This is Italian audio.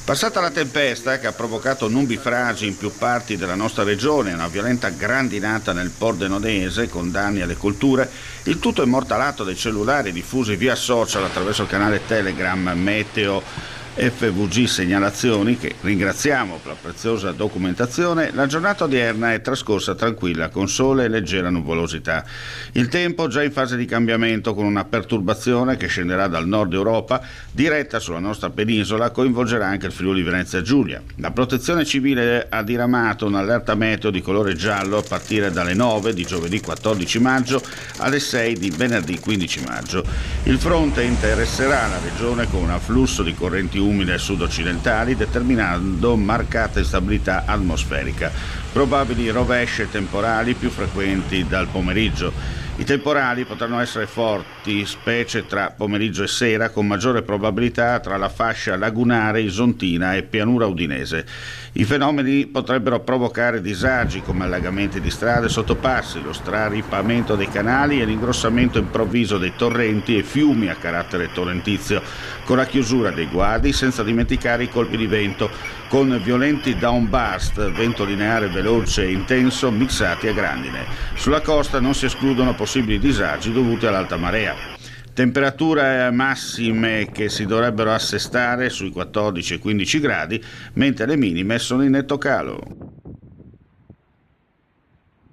Passata la tempesta che ha provocato nubifragi in più parti della nostra regione e una violenta grandinata nel Pordenonese con danni alle colture, il tutto immortalato dai cellulari diffusi via social attraverso il canale Telegram Meteo FVG Segnalazioni, che ringraziamo per la preziosa documentazione. La giornata odierna è trascorsa tranquilla con sole e leggera nuvolosità. Il tempo già in fase di cambiamento, con una perturbazione che scenderà dal nord Europa diretta sulla nostra penisola, coinvolgerà anche il Friuli Venezia Giulia. La Protezione Civile ha diramato un'allerta meteo di colore giallo a partire dalle 9 di giovedì 14 maggio alle 6 di venerdì 15 maggio. Il fronte interesserà la regione con un afflusso di correnti umide sud-occidentali, determinando marcata instabilità atmosferica. Probabili rovesce temporali più frequenti dal pomeriggio. I temporali potranno essere forti, specie tra pomeriggio e sera, con maggiore probabilità tra la fascia lagunare isontina e pianura udinese. I fenomeni potrebbero provocare disagi come allagamenti di strade e sottopassi, lo straripamento dei canali e l'ingrossamento improvviso dei torrenti e fiumi a carattere torrentizio, con la chiusura dei guadi, senza dimenticare i colpi di vento, con violenti downburst, vento lineare veloce e intenso mixati a grandine. Sulla costa non si escludono possibili disagi dovuti all'alta marea. Temperature massime che si dovrebbero assestare sui 14 e 15 gradi, mentre le minime sono in netto calo.